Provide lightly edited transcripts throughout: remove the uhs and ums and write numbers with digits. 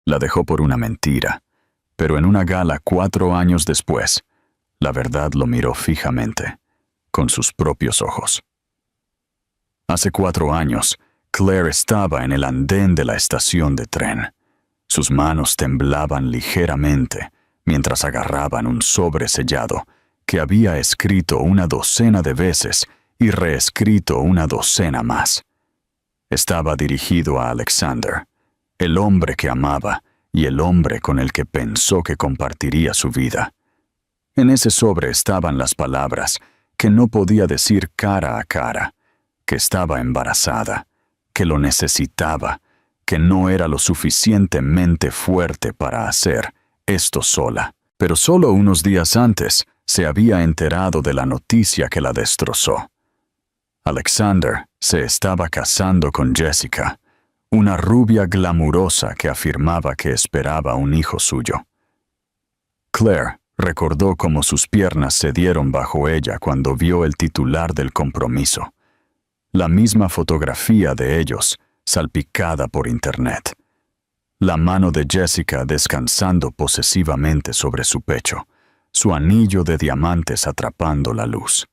La dejó por una mentira, pero en una gala 4 años después, la verdad lo miró fijamente, con sus propios ojos. Hace 4 años, Claire estaba en el andén de la estación de tren. Sus manos temblaban ligeramente mientras agarraban un sobre sellado que había escrito una docena de veces y reescrito una docena más. Estaba dirigido a Alexander, el hombre que amaba y el hombre con el que pensó que compartiría su vida. En ese sobre estaban las palabras que no podía decir cara a cara, que estaba embarazada, que lo necesitaba, que no era lo suficientemente fuerte para hacer esto sola. Pero solo unos días antes se había enterado de la noticia que la destrozó. Alexander se estaba casando con Jessica, una rubia glamurosa que afirmaba que esperaba un hijo suyo. Claire recordó cómo sus piernas cedieron bajo ella cuando vio el titular del compromiso. La misma fotografía de ellos, salpicada por internet. La mano de Jessica descansando posesivamente sobre su pecho, su anillo de diamantes atrapando la luz.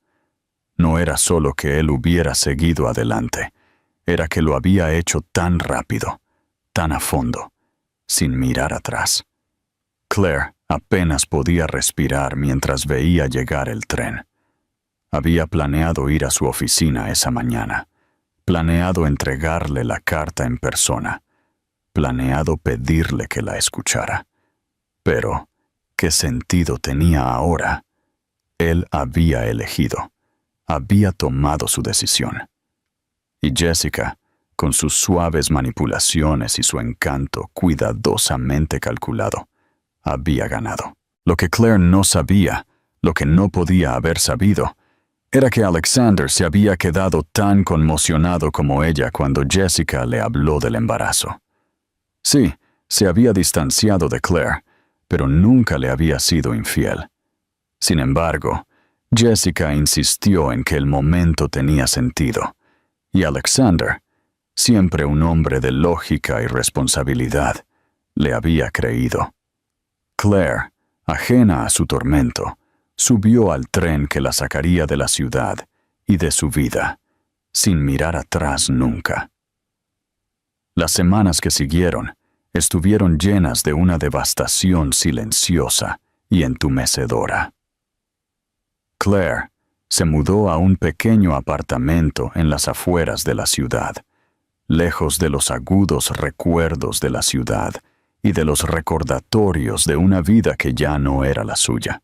No era solo que él hubiera seguido adelante, era que lo había hecho tan rápido, tan a fondo, sin mirar atrás. Claire apenas podía respirar mientras veía llegar el tren. Había planeado ir a su oficina esa mañana, planeado entregarle la carta en persona, planeado pedirle que la escuchara. Pero, ¿qué sentido tenía ahora? Él había elegido, había tomado su decisión. Y Jessica, con sus suaves manipulaciones y su encanto cuidadosamente calculado, había ganado. Lo que Claire no sabía, lo que no podía haber sabido, era que Alexander se había quedado tan conmocionado como ella cuando Jessica le habló del embarazo. Sí, se había distanciado de Claire, pero nunca le había sido infiel. Sin embargo, Jessica insistió en que el momento tenía sentido, y Alexander, siempre un hombre de lógica y responsabilidad, le había creído. Claire, ajena a su tormento, subió al tren que la sacaría de la ciudad y de su vida, sin mirar atrás nunca. Las semanas que siguieron estuvieron llenas de una devastación silenciosa y entumecedora. Claire se mudó a un pequeño apartamento en las afueras de la ciudad, lejos de los agudos recuerdos de la ciudad y de los recordatorios de una vida que ya no era la suya.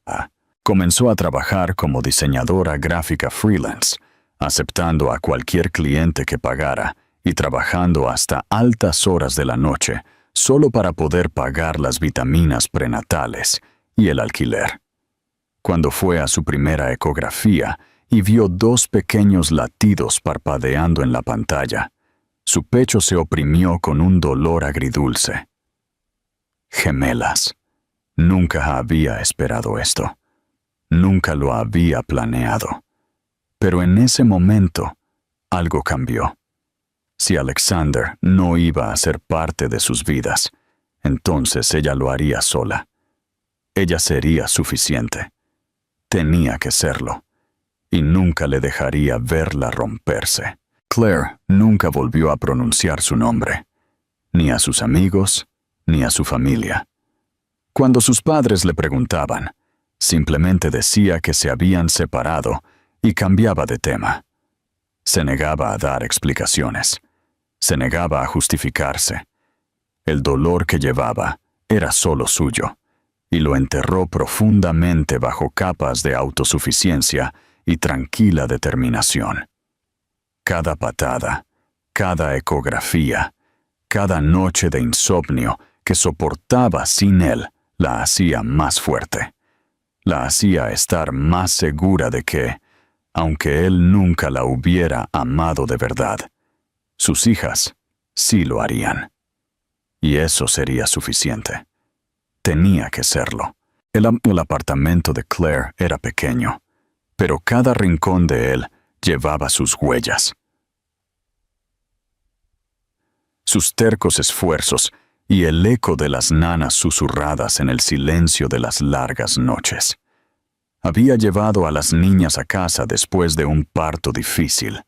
Comenzó a trabajar como diseñadora gráfica freelance, aceptando a cualquier cliente que pagara y trabajando hasta altas horas de la noche solo para poder pagar las vitaminas prenatales y el alquiler. Cuando fue a su primera ecografía y vio 2 pequeños latidos parpadeando en la pantalla, su pecho se oprimió con un dolor agridulce. Gemelas. Nunca había esperado esto. Nunca lo había planeado. Pero en ese momento, algo cambió. Si Alexander no iba a ser parte de sus vidas, entonces ella lo haría sola. Ella sería suficiente. Tenía que serlo. Y nunca le dejaría verla romperse. Claire nunca volvió a pronunciar su nombre, ni a sus amigos, ni a su familia. Cuando sus padres le preguntaban, simplemente decía que se habían separado y cambiaba de tema. Se negaba a dar explicaciones. Se negaba a justificarse. El dolor que llevaba era solo suyo, y lo enterró profundamente bajo capas de autosuficiencia y tranquila determinación. Cada patada, cada ecografía, cada noche de insomnio que soportaba sin él la hacía más fuerte. La hacía estar más segura de que, aunque él nunca la hubiera amado de verdad, sus hijas sí lo harían. Y eso sería suficiente. Tenía que serlo. El apartamento de Claire era pequeño, pero cada rincón de él llevaba sus huellas. Sus tercos esfuerzos y el eco de las nanas susurradas en el silencio de las largas noches. Había llevado a las niñas a casa después de un parto difícil,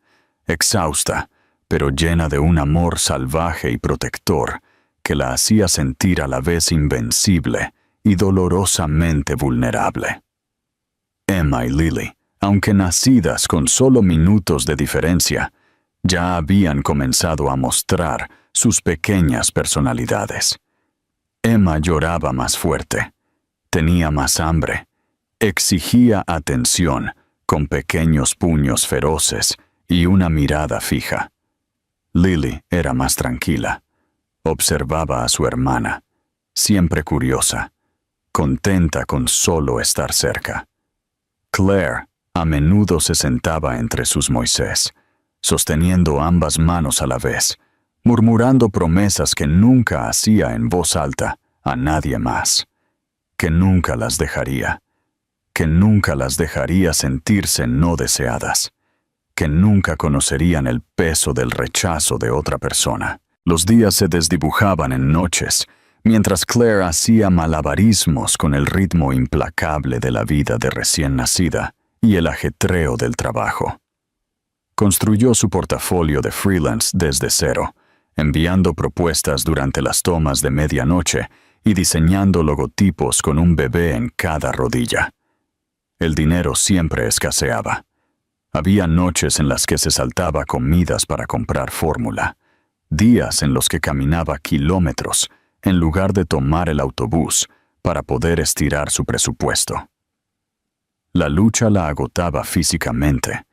exhausta, pero llena de un amor salvaje y protector que la hacía sentir a la vez invencible y dolorosamente vulnerable. Emma y Lily, aunque nacidas con solo minutos de diferencia, ya habían comenzado a mostrar sus pequeñas personalidades. Emma lloraba más fuerte, tenía más hambre, exigía atención con pequeños puños feroces y una mirada fija. Lily era más tranquila, observaba a su hermana, siempre curiosa, contenta con solo estar cerca. Claire a menudo se sentaba entre sus Moisés, sosteniendo ambas manos a la vez, murmurando promesas que nunca hacía en voz alta a nadie más, que nunca las dejaría sentirse no deseadas, que nunca conocerían el peso del rechazo de otra persona. Los días se desdibujaban en noches, mientras Claire hacía malabarismos con el ritmo implacable de la vida de recién nacida y el ajetreo del trabajo. Construyó su portafolio de freelance desde cero, enviando propuestas durante las tomas de medianoche y diseñando logotipos con un bebé en cada rodilla. El dinero siempre escaseaba. Había noches en las que se saltaba comidas para comprar fórmula, días en los que caminaba kilómetros en lugar de tomar el autobús para poder estirar su presupuesto. La lucha la agotaba físicamente,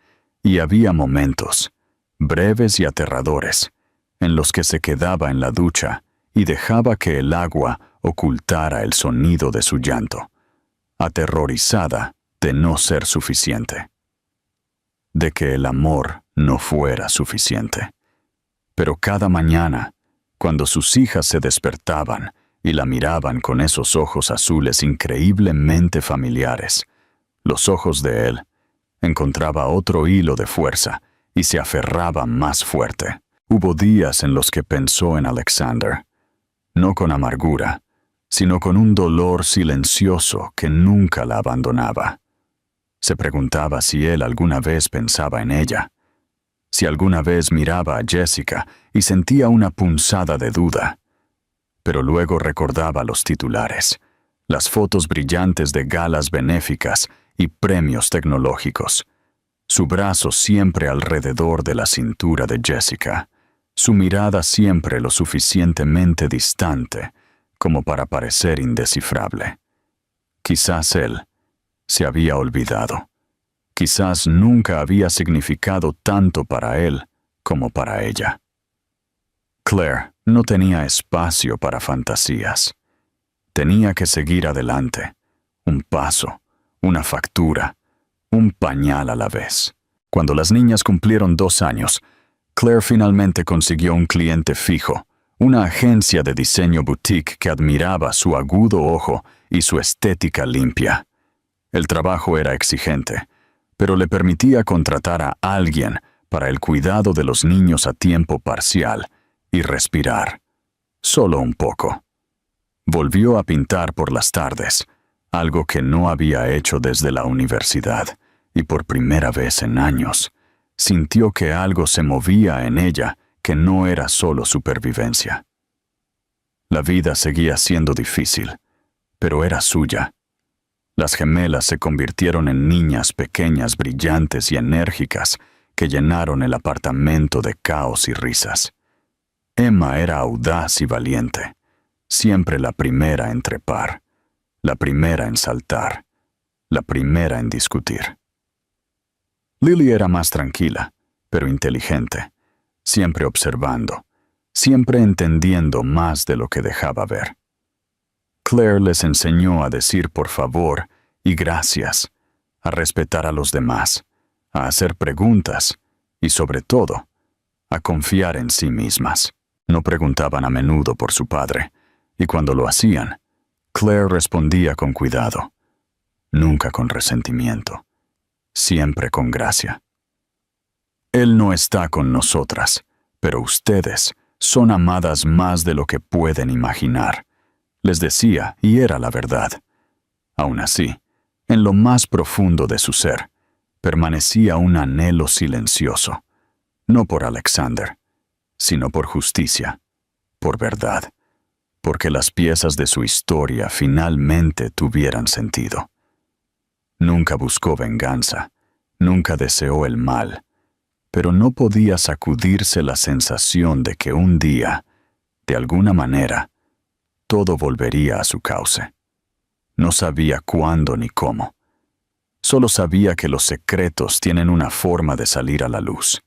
y había momentos, breves y aterradores, en los que se quedaba en la ducha y dejaba que el agua ocultara el sonido de su llanto, aterrorizada de no ser suficiente, de que el amor no fuera suficiente. Pero cada mañana, cuando sus hijas se despertaban y la miraban con esos ojos azules increíblemente familiares, los ojos de él, encontraba otro hilo de fuerza y se aferraba más fuerte. Hubo días en los que pensó en Alexander, no con amargura, sino con un dolor silencioso que nunca la abandonaba. Se preguntaba si él alguna vez pensaba en ella, si alguna vez miraba a Jessica y sentía una punzada de duda. Pero luego recordaba los titulares, las fotos brillantes de galas benéficas y premios tecnológicos, su brazo siempre alrededor de la cintura de Jessica, su mirada siempre lo suficientemente distante como para parecer indescifrable. Quizás él se había olvidado. Quizás nunca había significado tanto para él como para ella. Claire no tenía espacio para fantasías. Tenía que seguir adelante, un paso, una factura, un pañal a la vez. Cuando las niñas cumplieron 2 años, Claire finalmente consiguió un cliente fijo, una agencia de diseño boutique que admiraba su agudo ojo y su estética limpia. El trabajo era exigente, pero le permitía contratar a alguien para el cuidado de los niños a tiempo parcial y respirar, solo un poco. Volvió a pintar por las tardes, algo que no había hecho desde la universidad, y por primera vez en años, sintió que algo se movía en ella que no era solo supervivencia. La vida seguía siendo difícil, pero era suya. Las gemelas se convirtieron en niñas pequeñas, brillantes y enérgicas que llenaron el apartamento de caos y risas. Emma era audaz y valiente, siempre la primera en trepar, la primera en saltar, la primera en discutir. Lily era más tranquila, pero inteligente, siempre observando, siempre entendiendo más de lo que dejaba ver. Claire les enseñó a decir por favor y gracias, a respetar a los demás, a hacer preguntas y, sobre todo, a confiar en sí mismas. No preguntaban a menudo por su padre, y cuando lo hacían, Claire respondía con cuidado, nunca con resentimiento, siempre con gracia. Él no está con nosotras, pero ustedes son amadas más de lo que pueden imaginar. Les decía, y era la verdad. Aún así, en lo más profundo de su ser, permanecía un anhelo silencioso, no por Alexander, sino por justicia, por verdad, porque las piezas de su historia finalmente tuvieran sentido. Nunca buscó venganza, nunca deseó el mal, pero no podía sacudirse la sensación de que un día, de alguna manera, todo volvería a su cauce. No sabía cuándo ni cómo. Solo sabía que los secretos tienen una forma de salir a la luz.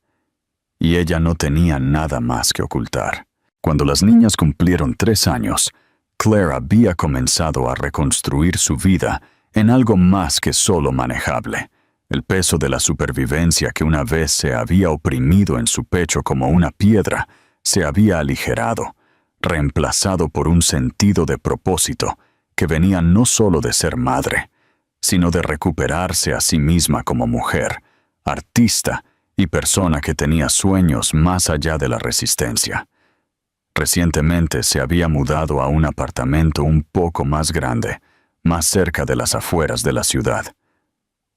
Y ella no tenía nada más que ocultar. Cuando las niñas cumplieron 3 años, Claire había comenzado a reconstruir su vida en algo más que solo manejable. El peso de la supervivencia que una vez se había oprimido en su pecho como una piedra se había aligerado, reemplazado por un sentido de propósito que venía no solo de ser madre, sino de recuperarse a sí misma como mujer, artista y persona que tenía sueños más allá de la resistencia. Recientemente se había mudado a un apartamento un poco más grande, más cerca de las afueras de la ciudad.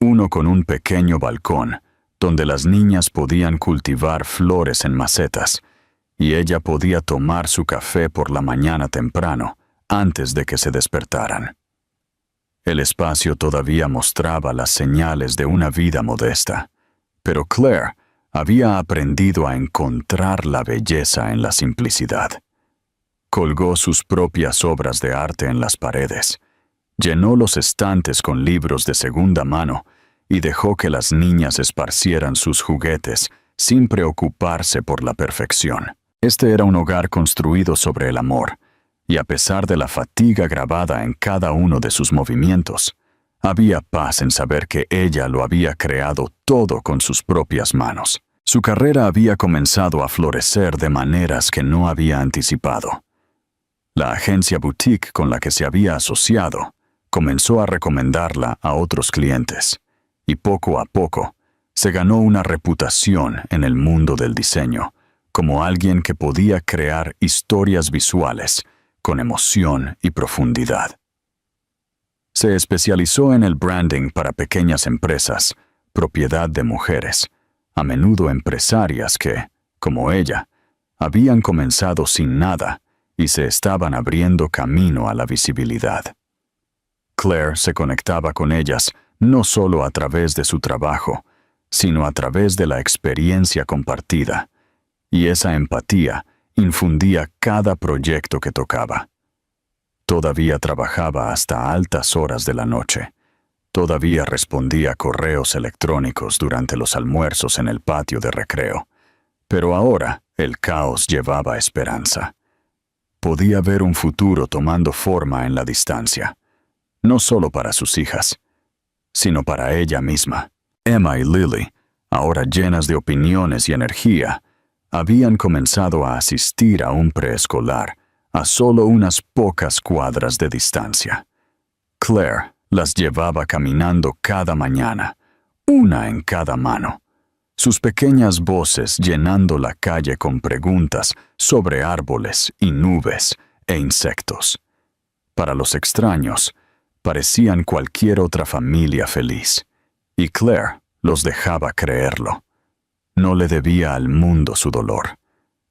Uno con un pequeño balcón, donde las niñas podían cultivar flores en macetas, y ella podía tomar su café por la mañana temprano, antes de que se despertaran. El espacio todavía mostraba las señales de una vida modesta, pero Claire había aprendido a encontrar la belleza en la simplicidad. Colgó sus propias obras de arte en las paredes, llenó los estantes con libros de segunda mano y dejó que las niñas esparcieran sus juguetes sin preocuparse por la perfección. Este era un hogar construido sobre el amor, y a pesar de la fatiga grabada en cada uno de sus movimientos, había paz en saber que ella lo había creado todo con sus propias manos. Su carrera había comenzado a florecer de maneras que no había anticipado. La agencia boutique con la que se había asociado comenzó a recomendarla a otros clientes, y poco a poco se ganó una reputación en el mundo del diseño como alguien que podía crear historias visuales con emoción y profundidad. Se especializó en el branding para pequeñas empresas, propiedad de mujeres, a menudo empresarias que, como ella, habían comenzado sin nada y se estaban abriendo camino a la visibilidad. Claire se conectaba con ellas no solo a través de su trabajo, sino a través de la experiencia compartida, y esa empatía infundía cada proyecto que tocaba. Todavía trabajaba hasta altas horas de la noche. Todavía respondía correos electrónicos durante los almuerzos en el patio de recreo. Pero ahora el caos llevaba esperanza. Podía ver un futuro tomando forma en la distancia, no solo para sus hijas, sino para ella misma. Emma y Lily, ahora llenas de opiniones y energía, habían comenzado a asistir a un preescolar a solo unas pocas cuadras de distancia. Claire las llevaba caminando cada mañana, una en cada mano, sus pequeñas voces llenando la calle con preguntas sobre árboles y nubes e insectos. Para los extraños, parecían cualquier otra familia feliz, y Claire los dejaba creerlo. No le debía al mundo su dolor.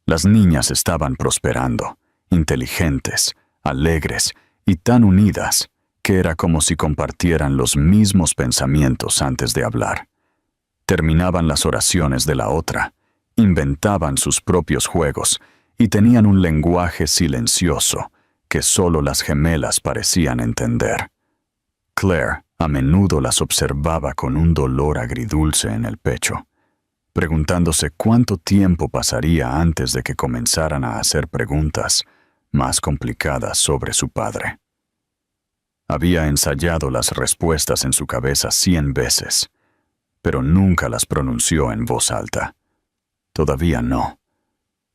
Las niñas estaban prosperando, inteligentes, alegres y tan unidas que era como si compartieran los mismos pensamientos antes de hablar. Terminaban las oraciones de la otra, inventaban sus propios juegos y tenían un lenguaje silencioso que solo las gemelas parecían entender. Claire a menudo las observaba con un dolor agridulce en el pecho, preguntándose cuánto tiempo pasaría antes de que comenzaran a hacer preguntas más complicadas sobre su padre. Había ensayado las respuestas en su cabeza 100 veces, pero nunca las pronunció en voz alta. Todavía no.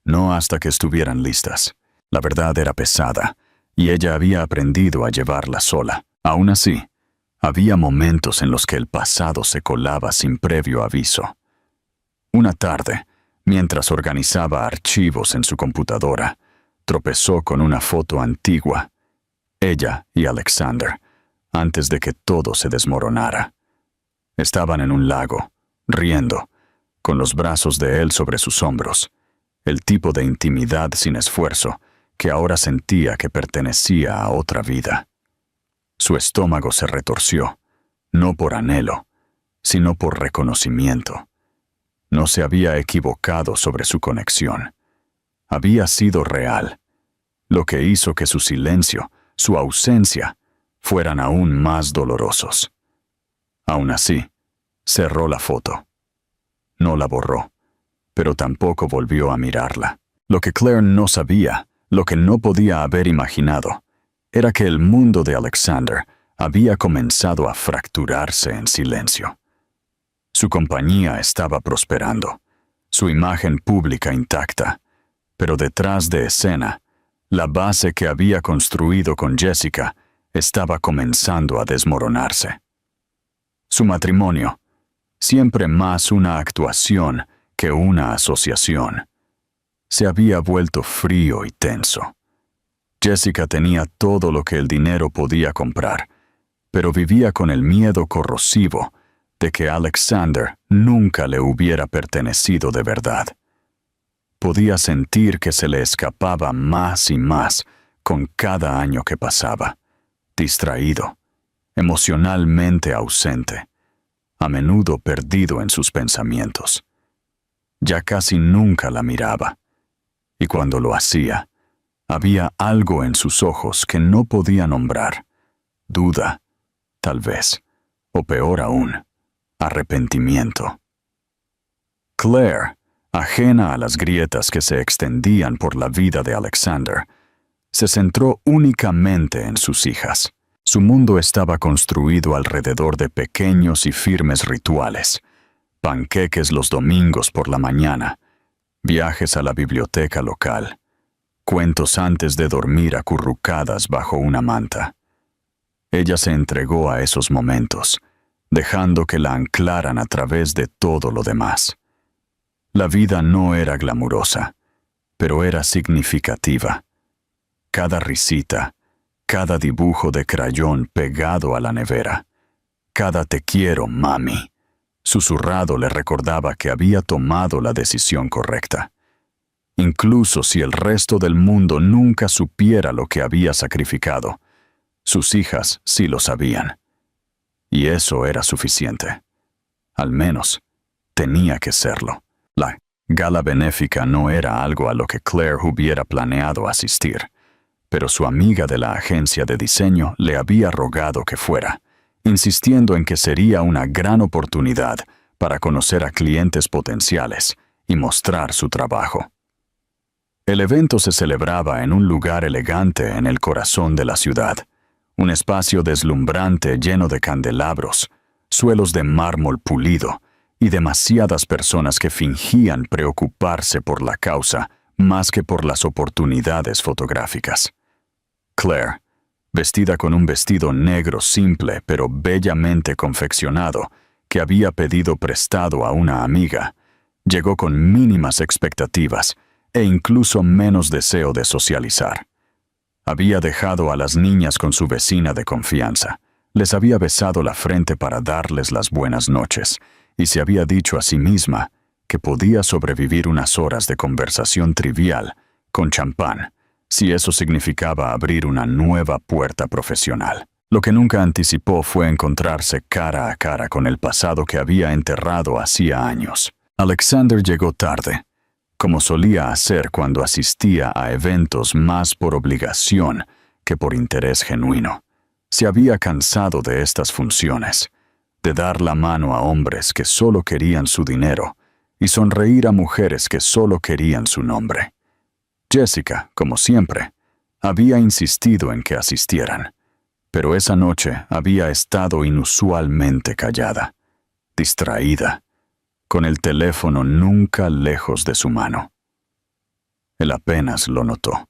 No hasta que estuvieran listas. La verdad era pesada, y ella había aprendido a llevarla sola. Aún así, había momentos en los que el pasado se colaba sin previo aviso. Una tarde, Mientras organizaba archivos en su computadora, tropezó con una foto antigua. Ella y Alexander, antes de que todo se desmoronara. Estaban en un lago, riendo, con los brazos de él sobre sus hombros, el tipo de intimidad sin esfuerzo que ahora sentía que pertenecía a otra vida. Su estómago se retorció, no por anhelo, sino por reconocimiento. No se había equivocado sobre su conexión. Había sido real, lo que hizo que su silencio, su ausencia, fueran aún más dolorosos. Aún así, cerró la foto. No la borró, pero tampoco volvió a mirarla. Lo que Claire no sabía, lo que no podía haber imaginado, era que el mundo de Alexander había comenzado a fracturarse en silencio. Su compañía estaba prosperando, su imagen pública intacta, pero detrás de escena, la base que había construido con Jessica estaba comenzando a desmoronarse. Su matrimonio, siempre más una actuación que una asociación, se había vuelto frío y tenso. Jessica tenía todo lo que el dinero podía comprar, pero vivía con el miedo corrosivo de que Alexander nunca le hubiera pertenecido de verdad. Podía sentir que se le escapaba más y más con cada año que pasaba, distraído, emocionalmente ausente, a menudo perdido en sus pensamientos. Ya casi nunca la miraba, y cuando lo hacía, había algo en sus ojos que no podía nombrar, duda, tal vez, o peor aún, arrepentimiento. Claire, ajena a las grietas que se extendían por la vida de Alexander, se centró únicamente en sus hijas. Su mundo estaba construido alrededor de pequeños y firmes rituales, panqueques los domingos por la mañana, viajes a la biblioteca local, cuentos antes de dormir acurrucadas bajo una manta. Ella se entregó a esos momentos, dejando que la anclaran a través de todo lo demás. La vida no era glamurosa, pero era significativa. Cada risita, cada dibujo de crayón pegado a la nevera, cada te quiero, mami, susurrado le recordaba que había tomado la decisión correcta. Incluso si el resto del mundo nunca supiera lo que había sacrificado, sus hijas sí lo sabían. Y eso era suficiente. Al menos, tenía que serlo. La gala benéfica no era algo a lo que Claire hubiera planeado asistir, pero su amiga de la agencia de diseño le había rogado que fuera, insistiendo en que sería una gran oportunidad para conocer a clientes potenciales y mostrar su trabajo. El evento se celebraba en un lugar elegante en el corazón de la ciudad, un espacio deslumbrante lleno de candelabros, suelos de mármol pulido y demasiadas personas que fingían preocuparse por la causa más que por las oportunidades fotográficas. Claire, vestida con un vestido negro simple pero bellamente confeccionado que había pedido prestado a una amiga, llegó con mínimas expectativas e incluso menos deseo de socializar. Había dejado a las niñas con su vecina de confianza, les había besado la frente para darles las buenas noches y se había dicho a sí misma que podía sobrevivir unas horas de conversación trivial con champán, si eso significaba abrir una nueva puerta profesional. Lo que nunca anticipó fue encontrarse cara a cara con el pasado que había enterrado hacía años. Alexander llegó tarde, como solía hacer cuando asistía a eventos más por obligación que por interés genuino. Se había cansado de estas funciones, de dar la mano a hombres que solo querían su dinero y sonreír a mujeres que solo querían su nombre. Jessica, como siempre, había insistido en que asistieran, pero esa noche había estado inusualmente callada, distraída, con el teléfono nunca lejos de su mano. Él apenas lo notó.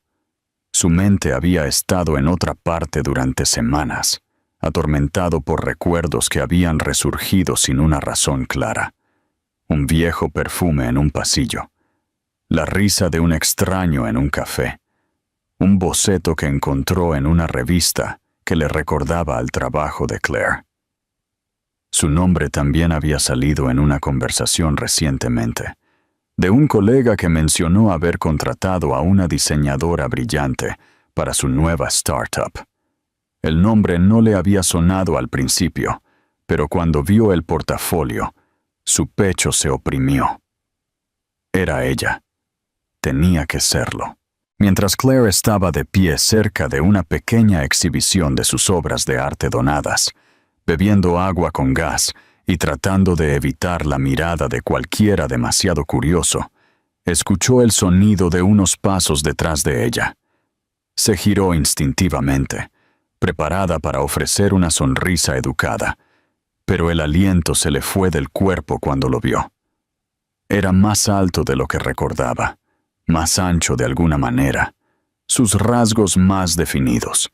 Su mente había estado en otra parte durante semanas, atormentado por recuerdos que habían resurgido sin una razón clara. Un viejo perfume en un pasillo, la risa de un extraño en un café, un boceto que encontró en una revista que le recordaba al trabajo de Claire. Su nombre también había salido en una conversación recientemente, de un colega que mencionó haber contratado a una diseñadora brillante para su nueva startup. El nombre no le había sonado al principio, pero cuando vio el portafolio, su pecho se oprimió. Era ella. Tenía que serlo. Mientras Claire estaba de pie cerca de una pequeña exhibición de sus obras de arte donadas, bebiendo agua con gas y tratando de evitar la mirada de cualquiera demasiado curioso, escuchó el sonido de unos pasos detrás de ella. Se giró instintivamente, preparada para ofrecer una sonrisa educada, pero el aliento se le fue del cuerpo cuando lo vio. Era más alto de lo que recordaba, más ancho de alguna manera, sus rasgos más definidos,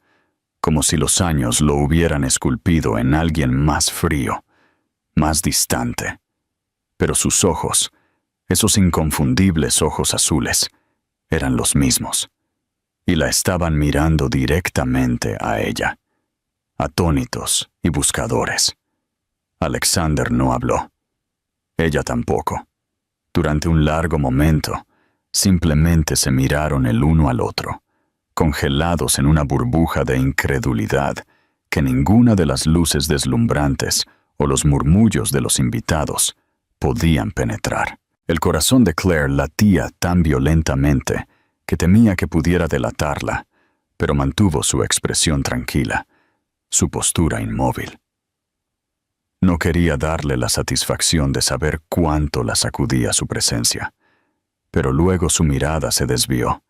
como si los años lo hubieran esculpido en alguien más frío, más distante. Pero sus ojos, esos inconfundibles ojos azules, eran los mismos, y la estaban mirando directamente a ella, atónitos y buscadores. Alexander no habló. Ella tampoco. Durante un largo momento, simplemente se miraron el uno al otro, congelados en una burbuja de incredulidad que ninguna de las luces deslumbrantes o los murmullos de los invitados podían penetrar. El corazón de Claire latía tan violentamente que temía que pudiera delatarla, pero mantuvo su expresión tranquila, su postura inmóvil. No quería darle la satisfacción de saber cuánto la sacudía su presencia, pero luego su mirada se desvió,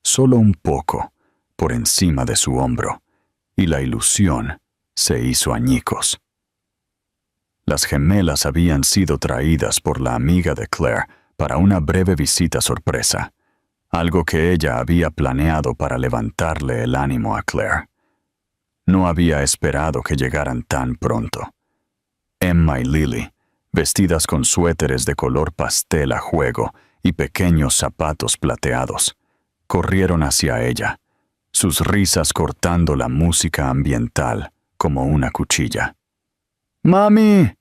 solo un poco, por encima de su hombro, y la ilusión se hizo añicos. Las gemelas habían sido traídas por la amiga de Claire para una breve visita sorpresa, algo que ella había planeado para levantarle el ánimo a Claire. No había esperado que llegaran tan pronto. Emma y Lily, vestidas con suéteres de color pastel a juego y pequeños zapatos plateados, corrieron hacia ella, sus risas cortando la música ambiental como una cuchilla. ¡Mami!,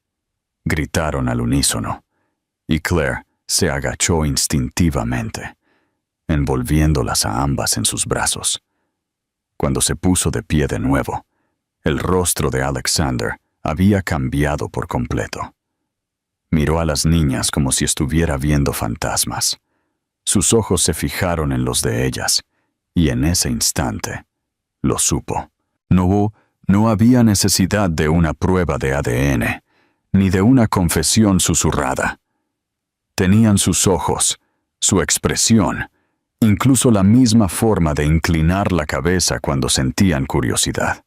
gritaron al unísono, y Claire se agachó instintivamente, envolviéndolas a ambas en sus brazos. Cuando se puso de pie de nuevo, el rostro de Alexander había cambiado por completo. Miró a las niñas como si estuviera viendo fantasmas. Sus ojos se fijaron en los de ellas, y en ese instante lo supo. No había necesidad de una prueba de ADN, ni de una confesión susurrada. Tenían sus ojos, su expresión, incluso la misma forma de inclinar la cabeza cuando sentían curiosidad.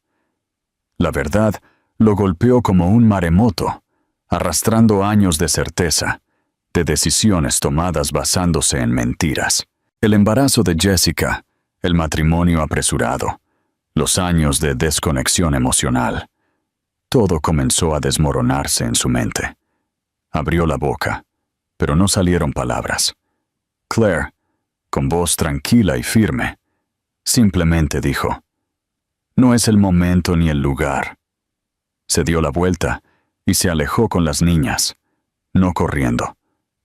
La verdad lo golpeó como un maremoto, arrastrando años de certeza, de decisiones tomadas basándose en mentiras. El embarazo de Jessica, el matrimonio apresurado, los años de desconexión emocional. Todo comenzó a desmoronarse en su mente. Abrió la boca, pero no salieron palabras. Claire, con voz tranquila y firme, simplemente dijo: «No es el momento ni el lugar». Se dio la vuelta y se alejó con las niñas, no corriendo,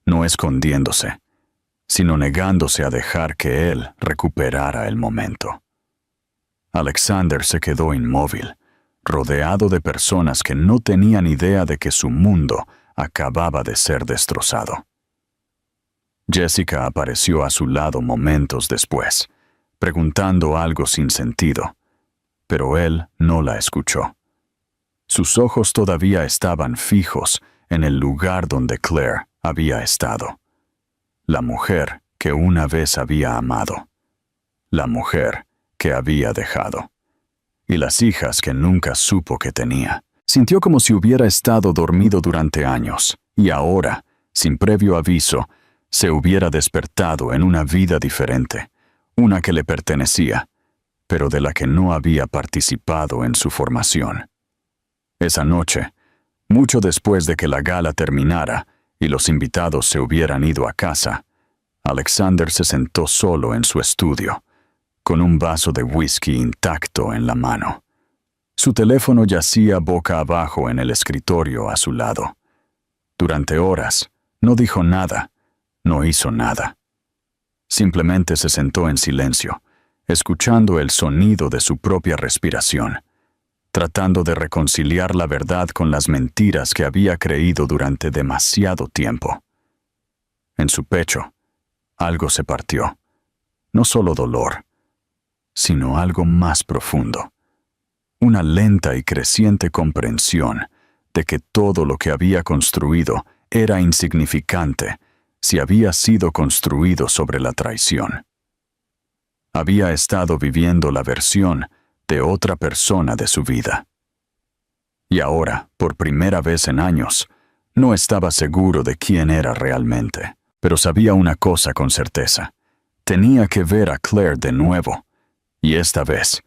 no escondiéndose, sino negándose a dejar que él recuperara el momento. Alexander se quedó inmóvil, rodeado de personas que no tenían idea de que su mundo acababa de ser destrozado. Jessica apareció a su lado momentos después, preguntando algo sin sentido, pero él no la escuchó. Sus ojos todavía estaban fijos en el lugar donde Claire había estado. La mujer que una vez había amado. La mujer que había dejado. Y las hijas que nunca supo que tenía. Sintió como si hubiera estado dormido durante años, y ahora, sin previo aviso, se hubiera despertado en una vida diferente, una que le pertenecía, pero de la que no había participado en su formación. Esa noche, mucho después de que la gala terminara y los invitados se hubieran ido a casa, Alexander se sentó solo en su estudio, con un vaso de whisky intacto en la mano. Su teléfono yacía boca abajo en el escritorio a su lado. Durante horas, no dijo nada, no hizo nada. Simplemente se sentó en silencio, escuchando el sonido de su propia respiración, tratando de reconciliar la verdad con las mentiras que había creído durante demasiado tiempo. En su pecho, algo se partió. No solo dolor, sino algo más profundo. Una lenta y creciente comprensión de que todo lo que había construido era insignificante si había sido construido sobre la traición. Había estado viviendo la versión de otra persona de su vida. Y ahora, por primera vez en años, no estaba seguro de quién era realmente, pero sabía una cosa con certeza. Tenía que ver a Claire de nuevo, y esta vez,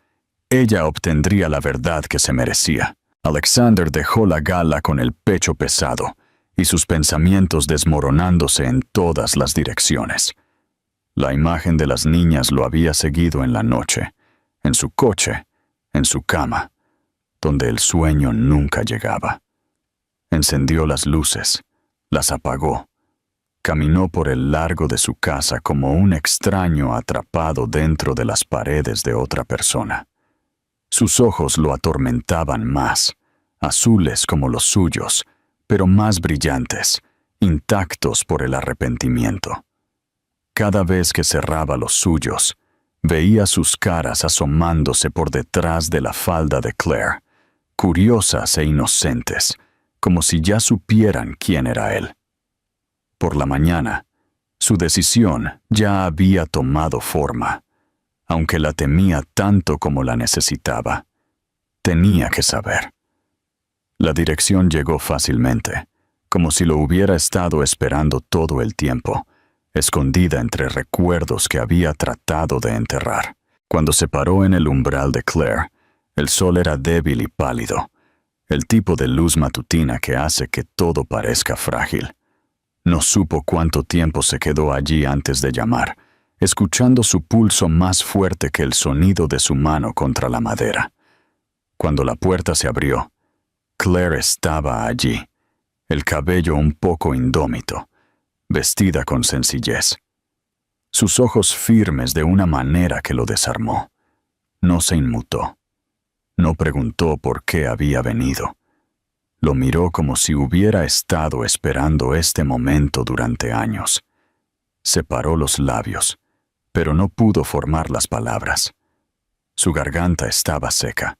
ella obtendría la verdad que se merecía. Alexander dejó la gala con el pecho pesado y sus pensamientos desmoronándose en todas las direcciones. La imagen de las niñas lo había seguido en la noche, en su coche, en su cama, donde el sueño nunca llegaba. Encendió las luces, las apagó, caminó por el largo de su casa como un extraño atrapado dentro de las paredes de otra persona. Sus ojos lo atormentaban más, azules como los suyos, pero más brillantes, intactos por el arrepentimiento. Cada vez que cerraba los suyos, veía sus caras asomándose por detrás de la falda de Claire, curiosas e inocentes, como si ya supieran quién era él. Por la mañana, su decisión ya había tomado forma. Aunque la temía tanto como la necesitaba, tenía que saber. La dirección llegó fácilmente, como si lo hubiera estado esperando todo el tiempo, escondida entre recuerdos que había tratado de enterrar. Cuando se paró en el umbral de Claire, el sol era débil y pálido, el tipo de luz matutina que hace que todo parezca frágil. No supo cuánto tiempo se quedó allí antes de llamar, escuchando su pulso más fuerte que el sonido de su mano contra la madera. Cuando la puerta se abrió, Claire estaba allí, el cabello un poco indómito, vestida con sencillez. Sus ojos firmes de una manera que lo desarmó. No se inmutó. No preguntó por qué había venido. Lo miró como si hubiera estado esperando este momento durante años. Separó los labios, pero no pudo formar las palabras. Su garganta estaba seca,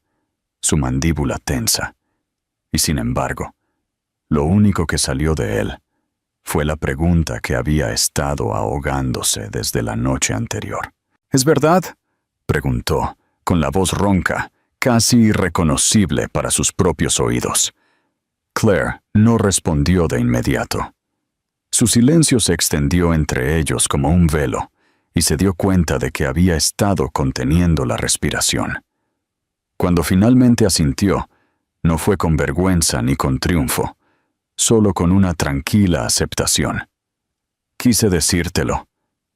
su mandíbula tensa, y sin embargo, lo único que salió de él fue la pregunta que había estado ahogándose desde la noche anterior. ¿Es verdad?, preguntó, con la voz ronca, casi irreconocible para sus propios oídos. Claire no respondió de inmediato. Su silencio se extendió entre ellos como un velo, y se dio cuenta de que había estado conteniendo la respiración. Cuando finalmente asintió, no fue con vergüenza ni con triunfo, solo con una tranquila aceptación. «Quise decírtelo»,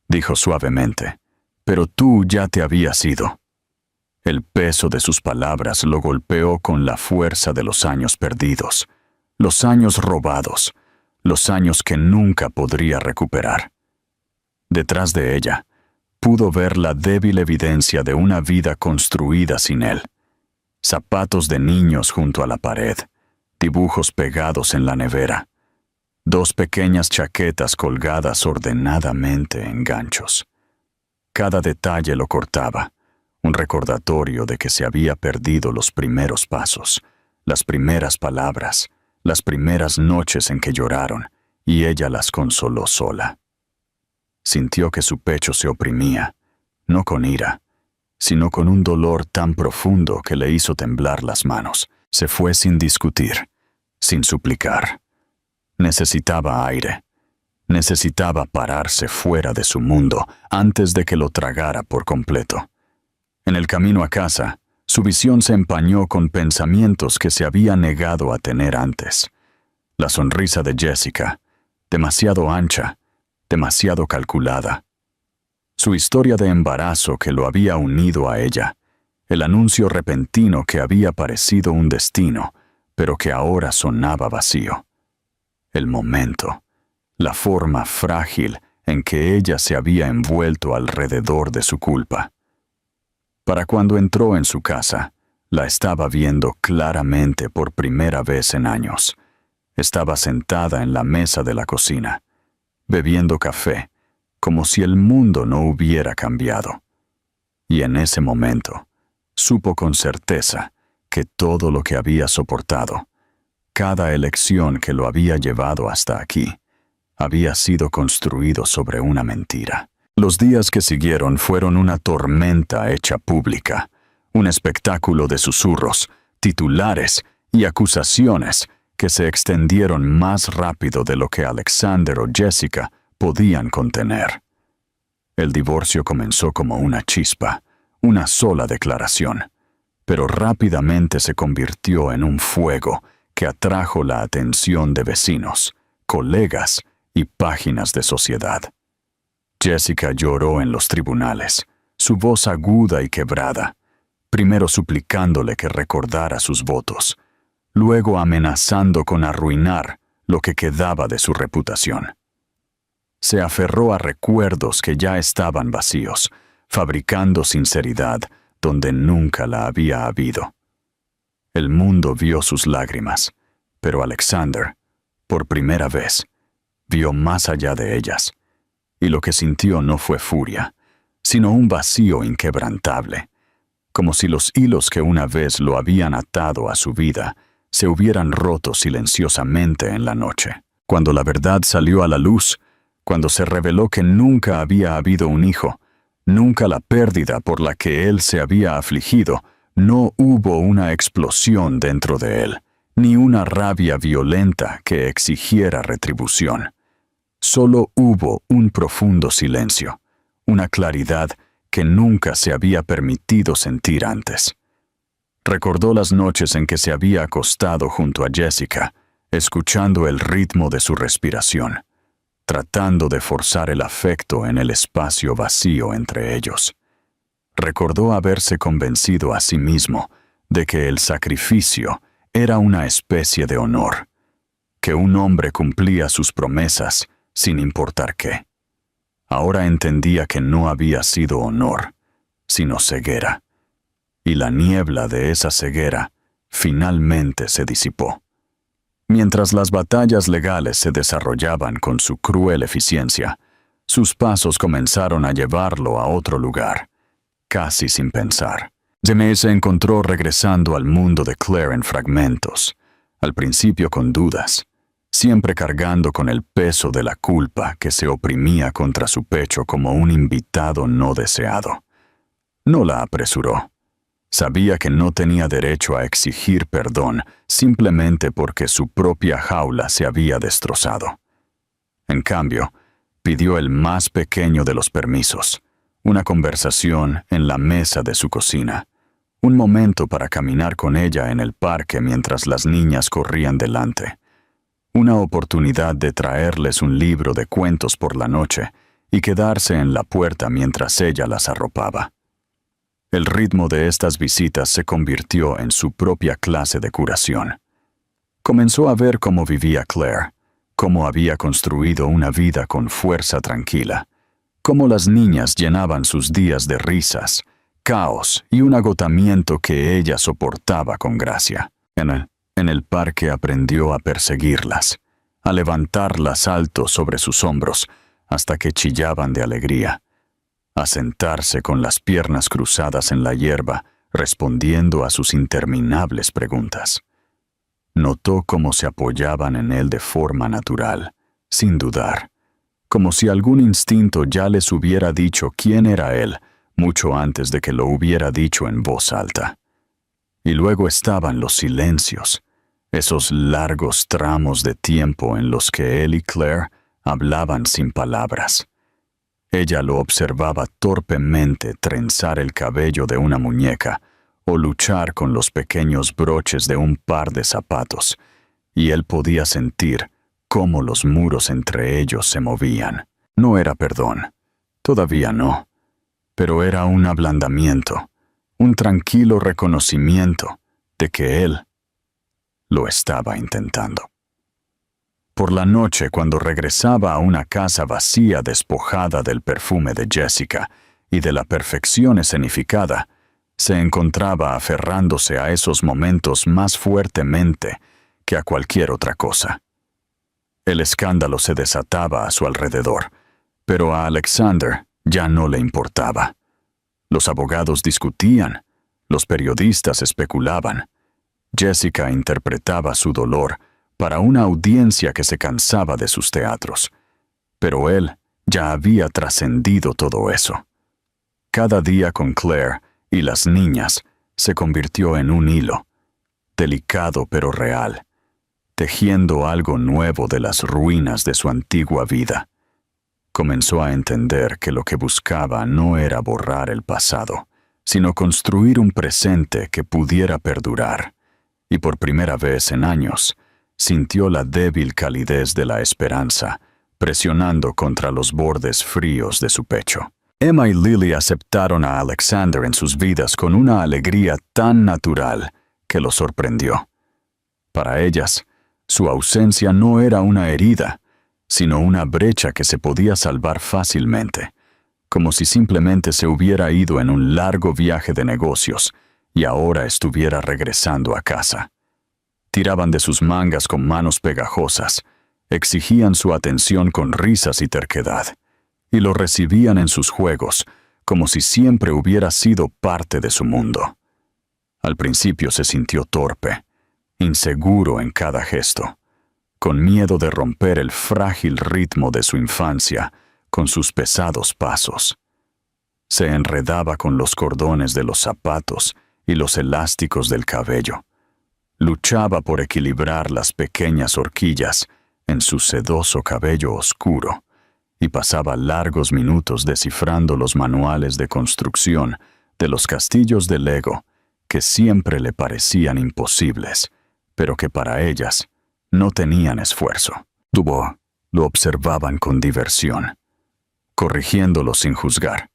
dijo suavemente, «pero tú ya te habías ido». El peso de sus palabras lo golpeó con la fuerza de los años perdidos, los años robados, los años que nunca podría recuperar. Detrás de ella, pudo ver la débil evidencia de una vida construida sin él. Zapatos de niños junto a la pared, dibujos pegados en la nevera, 2 pequeñas chaquetas colgadas ordenadamente en ganchos. Cada detalle lo cortaba, un recordatorio de que se había perdido los primeros pasos, las primeras palabras, las primeras noches en que lloraron, y ella las consoló sola. Sintió que su pecho se oprimía, no con ira, sino con un dolor tan profundo que le hizo temblar las manos. Se fue sin discutir, sin suplicar. Necesitaba aire. Necesitaba pararse fuera de su mundo antes de que lo tragara por completo. En el camino a casa, su visión se empañó con pensamientos que se había negado a tener antes. La sonrisa de Jessica, demasiado ancha, demasiado calculada. Su historia de embarazo que lo había unido a ella, el anuncio repentino que había parecido un destino, pero que ahora sonaba vacío. El momento, la forma frágil en que ella se había envuelto alrededor de su culpa. Para cuando entró en su casa, la estaba viendo claramente por primera vez en años. Estaba sentada en la mesa de la cocina, bebiendo café, como si el mundo no hubiera cambiado. Y en ese momento, supo con certeza que todo lo que había soportado, cada elección que lo había llevado hasta aquí, había sido construido sobre una mentira. Los días que siguieron fueron una tormenta hecha pública, un espectáculo de susurros, titulares y acusaciones que se extendieron más rápido de lo que Alexander o Jessica podían contener. El divorcio comenzó como una chispa, una sola declaración, pero rápidamente se convirtió en un fuego que atrajo la atención de vecinos, colegas y páginas de sociedad. Jessica lloró en los tribunales, su voz aguda y quebrada, primero suplicándole que recordara sus votos, luego amenazando con arruinar lo que quedaba de su reputación. Se aferró a recuerdos que ya estaban vacíos, fabricando sinceridad donde nunca la había habido. El mundo vio sus lágrimas, pero Alexander, por primera vez, vio más allá de ellas, y lo que sintió no fue furia, sino un vacío inquebrantable, como si los hilos que una vez lo habían atado a su vida se hubieran roto silenciosamente en la noche. Cuando la verdad salió a la luz, cuando se reveló que nunca había habido un hijo, nunca la pérdida por la que él se había afligido, no hubo una explosión dentro de él, ni una rabia violenta que exigiera retribución. Solo hubo un profundo silencio, una claridad que nunca se había permitido sentir antes. Recordó las noches en que se había acostado junto a Jessica, escuchando el ritmo de su respiración, tratando de forzar el afecto en el espacio vacío entre ellos. Recordó haberse convencido a sí mismo de que el sacrificio era una especie de honor, que un hombre cumplía sus promesas sin importar qué. Ahora entendía que no había sido honor, sino ceguera, y la niebla de esa ceguera finalmente se disipó. Mientras las batallas legales se desarrollaban con su cruel eficiencia, sus pasos comenzaron a llevarlo a otro lugar, casi sin pensar. Jaime se encontró regresando al mundo de Claire en fragmentos, al principio con dudas, siempre cargando con el peso de la culpa que se oprimía contra su pecho como un invitado no deseado. No la apresuró. Sabía que no tenía derecho a exigir perdón simplemente porque su propia jaula se había destrozado. En cambio, pidió el más pequeño de los permisos, una conversación en la mesa de su cocina, un momento para caminar con ella en el parque mientras las niñas corrían delante, una oportunidad de traerles un libro de cuentos por la noche y quedarse en la puerta mientras ella las arropaba. El ritmo de estas visitas se convirtió en su propia clase de curación. Comenzó a ver cómo vivía Claire, cómo había construido una vida con fuerza tranquila, cómo las niñas llenaban sus días de risas, caos y un agotamiento que ella soportaba con gracia. En el parque aprendió a perseguirlas, a levantarlas alto sobre sus hombros hasta que chillaban de alegría, a sentarse con las piernas cruzadas en la hierba, respondiendo a sus interminables preguntas. Notó cómo se apoyaban en él de forma natural, sin dudar, como si algún instinto ya les hubiera dicho quién era él, mucho antes de que lo hubiera dicho en voz alta. Y luego estaban los silencios, esos largos tramos de tiempo en los que él y Claire hablaban sin palabras. Ella lo observaba torpemente trenzar el cabello de una muñeca o luchar con los pequeños broches de un par de zapatos, y él podía sentir cómo los muros entre ellos se movían. No era perdón, todavía no, pero era un ablandamiento, un tranquilo reconocimiento de que él lo estaba intentando. Por la noche, cuando regresaba a una casa vacía despojada del perfume de Jessica y de la perfección escenificada, se encontraba aferrándose a esos momentos más fuertemente que a cualquier otra cosa. El escándalo se desataba a su alrededor, pero a Alexander ya no le importaba. Los abogados discutían, los periodistas especulaban. Jessica interpretaba su dolor para una audiencia que se cansaba de sus teatros, pero él ya había trascendido todo eso. Cada día con Claire y las niñas se convirtió en un hilo, delicado pero real, tejiendo algo nuevo de las ruinas de su antigua vida. Comenzó a entender que lo que buscaba no era borrar el pasado, sino construir un presente que pudiera perdurar, y por primera vez en años, sintió la débil calidez de la esperanza, presionando contra los bordes fríos de su pecho. Emma y Lily aceptaron a Alexander en sus vidas con una alegría tan natural que lo sorprendió. Para ellas, su ausencia no era una herida, sino una brecha que se podía salvar fácilmente, como si simplemente se hubiera ido en un largo viaje de negocios y ahora estuviera regresando a casa. Tiraban de sus mangas con manos pegajosas, exigían su atención con risas y terquedad, y lo recibían en sus juegos, como si siempre hubiera sido parte de su mundo. Al principio se sintió torpe, inseguro en cada gesto, con miedo de romper el frágil ritmo de su infancia con sus pesados pasos. Se enredaba con los cordones de los zapatos y los elásticos del cabello. Luchaba por equilibrar las pequeñas horquillas en su sedoso cabello oscuro y pasaba largos minutos descifrando los manuales de construcción de los castillos de Lego que siempre le parecían imposibles, pero que para ellas no tenían esfuerzo. Dubois lo observaban con diversión, corrigiéndolo sin juzgar.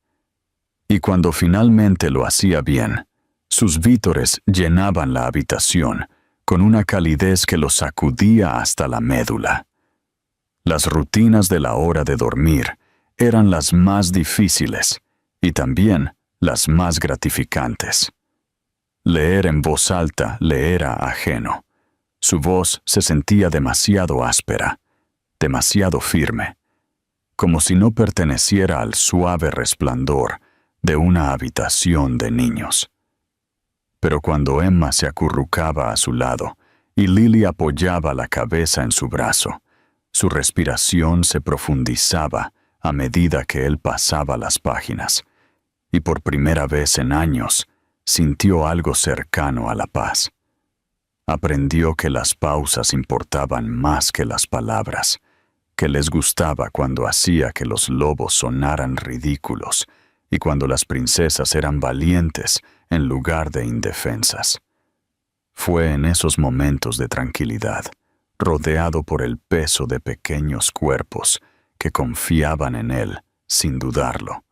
Y cuando finalmente lo hacía bien, sus vítores llenaban la habitación con una calidez que lo sacudía hasta la médula. Las rutinas de la hora de dormir eran las más difíciles y también las más gratificantes. Leer en voz alta le era ajeno. Su voz se sentía demasiado áspera, demasiado firme, como si no perteneciera al suave resplandor de una habitación de niños. Pero cuando Emma se acurrucaba a su lado y Lily apoyaba la cabeza en su brazo, su respiración se profundizaba a medida que él pasaba las páginas, y por primera vez en años sintió algo cercano a la paz. Aprendió que las pausas importaban más que las palabras, que les gustaba cuando hacía que los lobos sonaran ridículos y cuando las princesas eran valientes en lugar de indefensas. Fue en esos momentos de tranquilidad, rodeado por el peso de pequeños cuerpos que confiaban en él sin dudarlo,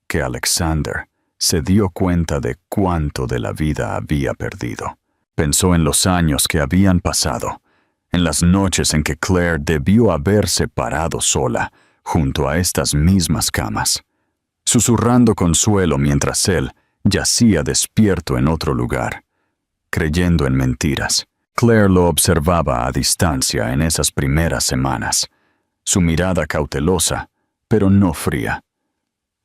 que Alexander se dio cuenta de cuánto de la vida había perdido. Pensó en los años que habían pasado, en las noches en que Claire debió haberse parado sola junto a estas mismas camas, susurrando consuelo mientras él yacía despierto en otro lugar, creyendo en mentiras. Claire lo observaba a distancia en esas primeras semanas, su mirada cautelosa, pero no fría.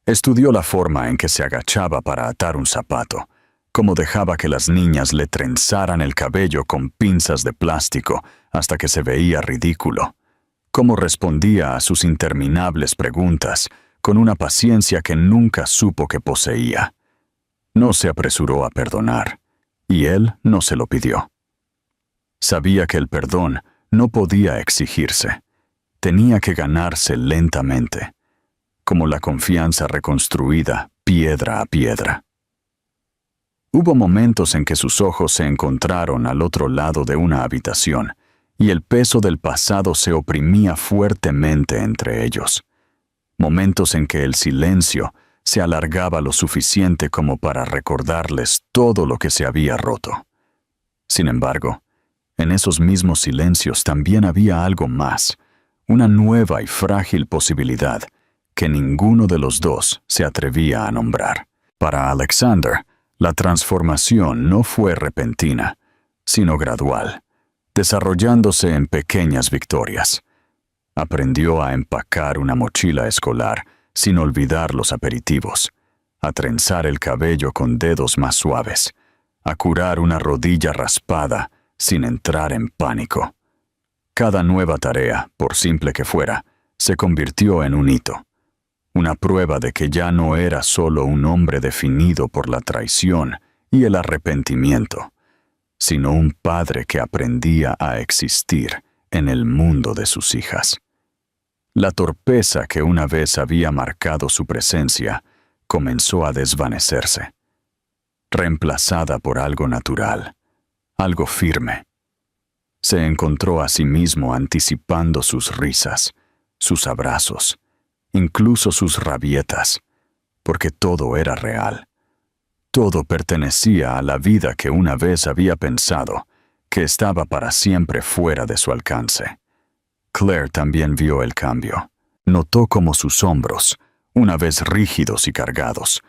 Estudió la forma en que se agachaba para atar un zapato, cómo dejaba que las niñas le trenzaran el cabello con pinzas de plástico hasta que se veía ridículo, cómo respondía a sus interminables preguntas con una paciencia que nunca supo que poseía. No se apresuró a perdonar, y él no se lo pidió. Sabía que el perdón no podía exigirse, tenía que ganarse lentamente, como la confianza reconstruida piedra a piedra. Hubo momentos en que sus ojos se encontraron al otro lado de una habitación, y el peso del pasado se oprimía fuertemente entre ellos. momentos en que el silencio se alargaba lo suficiente como para recordarles todo lo que se había roto. Sin embargo, en esos mismos silencios también había algo más, una nueva y frágil posibilidad que ninguno de los dos se atrevía a nombrar. Para Alexander, la transformación no fue repentina, sino gradual, desarrollándose en pequeñas victorias. Aprendió a empacar una mochila escolar sin olvidar los aperitivos, a trenzar el cabello con dedos más suaves, a curar una rodilla raspada sin entrar en pánico. Cada nueva tarea, por simple que fuera, se convirtió en un hito, una prueba de que ya no era solo un hombre definido por la traición y el arrepentimiento, sino un padre que aprendía a existir en el mundo de sus hijas. La torpeza que una vez había marcado su presencia comenzó a desvanecerse, reemplazada por algo natural, algo firme. Se encontró a sí mismo anticipando sus risas, sus abrazos, incluso sus rabietas, porque todo era real. Todo pertenecía a la vida que una vez había pensado que estaba para siempre fuera de su alcance. Claire también vio el cambio. Notó cómo sus hombros, una vez rígidos y cargados,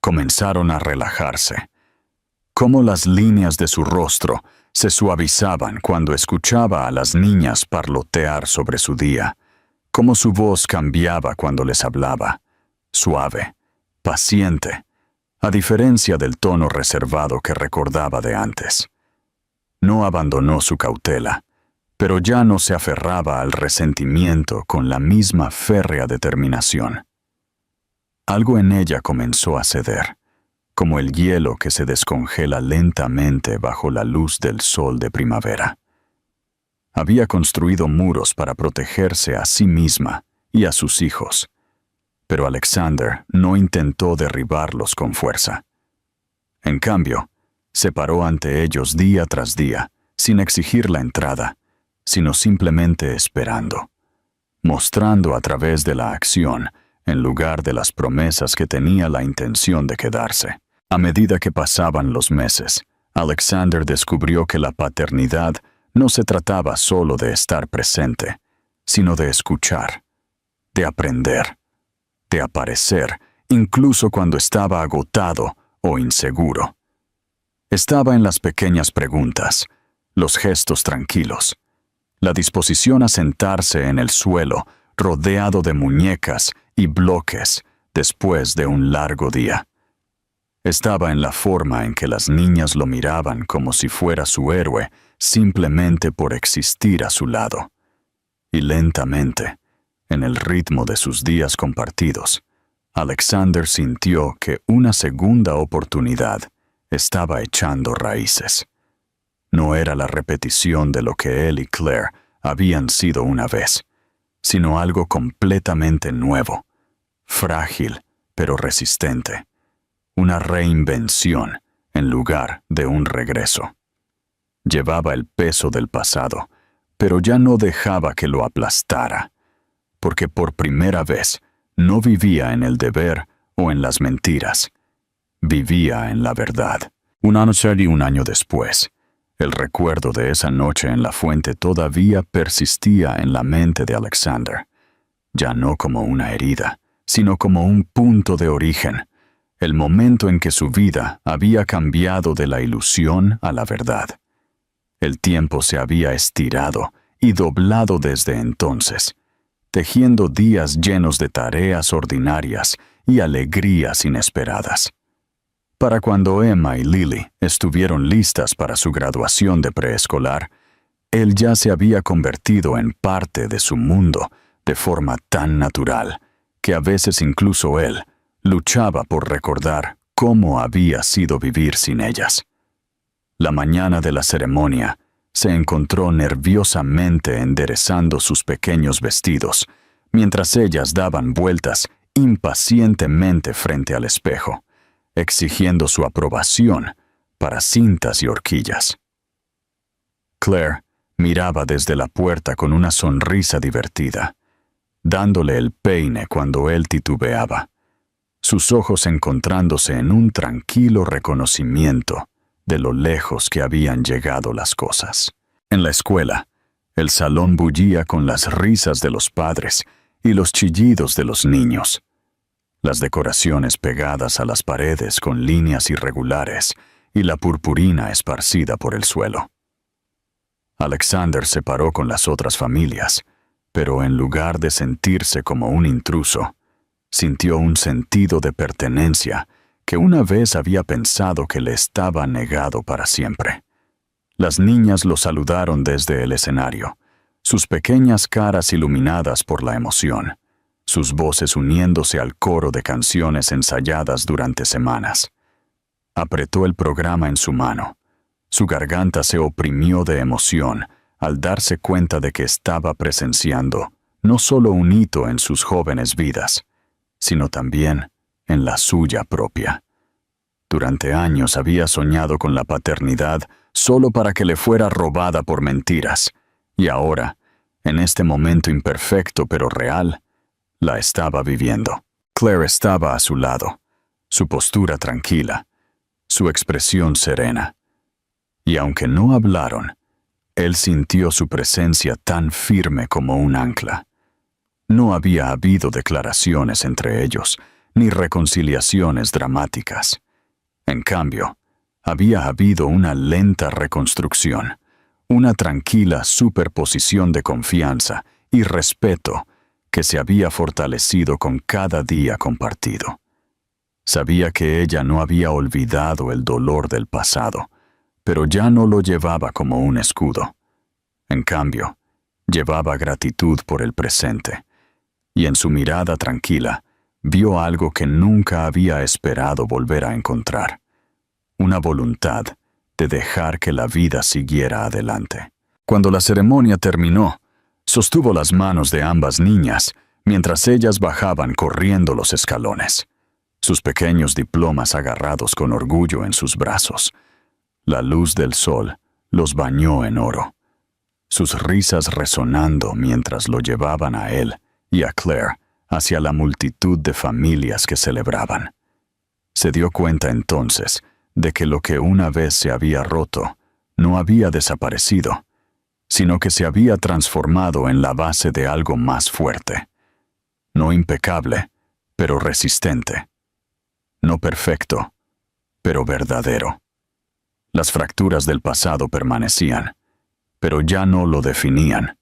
comenzaron a relajarse. Cómo las líneas de su rostro se suavizaban cuando escuchaba a las niñas parlotear sobre su día. Cómo su voz cambiaba cuando les hablaba, suave, paciente, a diferencia del tono reservado que recordaba de antes. No abandonó su cautela, pero ya no se aferraba al resentimiento con la misma férrea determinación. Algo en ella comenzó a ceder, como el hielo que se descongela lentamente bajo la luz del sol de primavera. Había construido muros para protegerse a sí misma y a sus hijos, pero Alexander no intentó derribarlos con fuerza. En cambio, se paró ante ellos día tras día, sin exigir la entrada, sino simplemente esperando, mostrando a través de la acción, en lugar de las promesas que tenía la intención de quedarse. A medida que pasaban los meses, Alexander descubrió que la paternidad no se trataba solo de estar presente, sino de escuchar, de aprender, de aparecer, incluso cuando estaba agotado o inseguro. Estaba en las pequeñas preguntas, los gestos tranquilos, la disposición a sentarse en el suelo, rodeado de muñecas y bloques después de un largo día. Estaba en la forma en que las niñas lo miraban como si fuera su héroe simplemente por existir a su lado. Y lentamente, en el ritmo de sus días compartidos, Alexander sintió que una segunda oportunidad estaba echando raíces. No era la repetición de lo que él y Claire habían sido una vez, sino algo completamente nuevo, frágil pero resistente, una reinvención en lugar de un regreso. Llevaba el peso del pasado, pero ya no dejaba que lo aplastara, porque por primera vez no vivía en el deber o en las mentiras, vivía en la verdad. Una noche y un año después, el recuerdo de esa noche en la fuente todavía persistía en la mente de Alexander, ya no como una herida, sino como un punto de origen, el momento en que su vida había cambiado de la ilusión a la verdad. El tiempo se había estirado y doblado desde entonces, tejiendo días llenos de tareas ordinarias y alegrías inesperadas. Para cuando Emma y Lily estuvieron listas para su graduación de preescolar, él ya se había convertido en parte de su mundo de forma tan natural que a veces incluso él luchaba por recordar cómo había sido vivir sin ellas. La mañana de la ceremonia, se encontró nerviosamente enderezando sus pequeños vestidos, mientras ellas daban vueltas impacientemente frente al espejo, exigiendo su aprobación para cintas y horquillas. Claire miraba desde la puerta con una sonrisa divertida. dándole el peine cuando él titubeaba, sus ojos encontrándose en un tranquilo reconocimiento de lo lejos que habían llegado las cosas. En la escuela, el salón bullía con las risas de los padres y los chillidos de los niños. Las decoraciones pegadas a las paredes con líneas irregulares y la purpurina esparcida por el suelo. Alexander se paró con las otras familias, pero en lugar de sentirse como un intruso, sintió un sentido de pertenencia que una vez había pensado que le estaba negado para siempre. Las niñas lo saludaron desde el escenario, sus pequeñas caras iluminadas por la emoción, sus voces uniéndose al coro de canciones ensayadas durante semanas. Apretó el programa en su mano. Su garganta se oprimió de emoción al darse cuenta de que estaba presenciando no solo un hito en sus jóvenes vidas, sino también en la suya propia. Durante años había soñado con la paternidad solo para que le fuera robada por mentiras, y ahora, en este momento imperfecto pero real, la estaba viviendo. Claire estaba a su lado, su postura tranquila, su expresión serena. Y aunque no hablaron, él sintió su presencia tan firme como un ancla. No había habido declaraciones entre ellos, ni reconciliaciones dramáticas. En cambio, había habido una lenta reconstrucción, una tranquila superposición de confianza y respeto que se había fortalecido con cada día compartido. Sabía que ella no había olvidado el dolor del pasado, pero ya no lo llevaba como un escudo. En cambio, llevaba gratitud por el presente, y en su mirada tranquila vio algo que nunca había esperado volver a encontrar: una voluntad de dejar que la vida siguiera adelante. Cuando la ceremonia terminó, sostuvo las manos de ambas niñas mientras ellas bajaban corriendo los escalones, sus pequeños diplomas agarrados con orgullo en sus brazos. La luz del sol los bañó en oro, sus risas resonando mientras lo llevaban a él y a Claire hacia la multitud de familias que celebraban. Se dio cuenta entonces de que lo que una vez se había roto no había desaparecido, sino que se había transformado en la base de algo más fuerte. No impecable, pero resistente. No perfecto, pero verdadero. Las fracturas del pasado permanecían, pero ya no lo definían.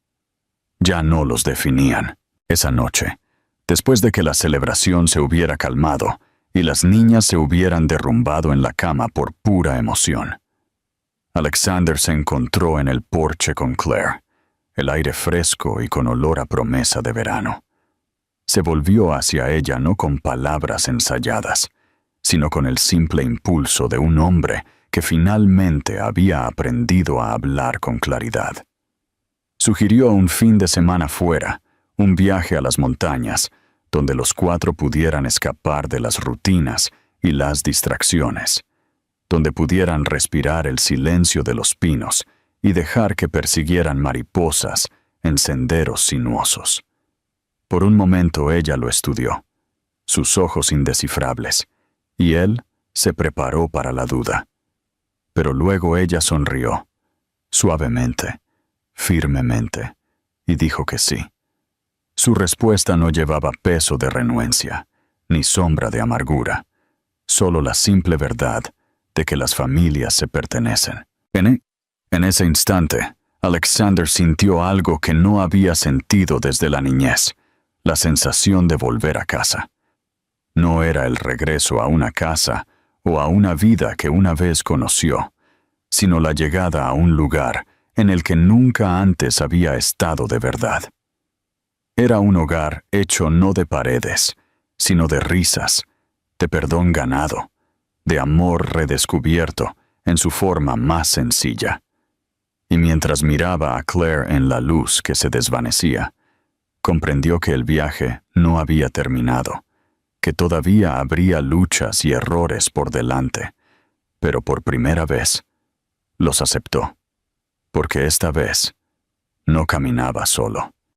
Ya no los definían. Esa noche, después de que la celebración se hubiera calmado y las niñas se hubieran derrumbado en la cama por pura emoción, Alexander se encontró en el porche con Claire, el aire fresco y con olor a promesa de verano. Se volvió hacia ella no con palabras ensayadas, sino con el simple impulso de un hombre que finalmente había aprendido a hablar con claridad. Sugirió un fin de semana fuera, un viaje a las montañas, donde los cuatro pudieran escapar de las rutinas y las distracciones, donde pudieran respirar el silencio de los pinos y dejar que persiguieran mariposas en senderos sinuosos. Por un momento ella lo estudió, sus ojos indescifrables, y él se preparó para la duda. Pero luego ella sonrió, suavemente, firmemente, y dijo que sí. Su respuesta no llevaba peso de renuencia, ni sombra de amargura, solo la simple verdad de que las familias se pertenecen. En ese instante, Alexander sintió algo que no había sentido desde la niñez, la sensación de volver a casa. No era el regreso a una casa o a una vida que una vez conoció, sino la llegada a un lugar en el que nunca antes había estado de verdad. Era un hogar hecho no de paredes, sino de risas, de perdón ganado, de amor redescubierto en su forma más sencilla. Y mientras miraba a Claire en la luz que se desvanecía, comprendió que el viaje no había terminado, que todavía habría luchas y errores por delante, pero por primera vez los aceptó, porque esta vez no caminaba solo.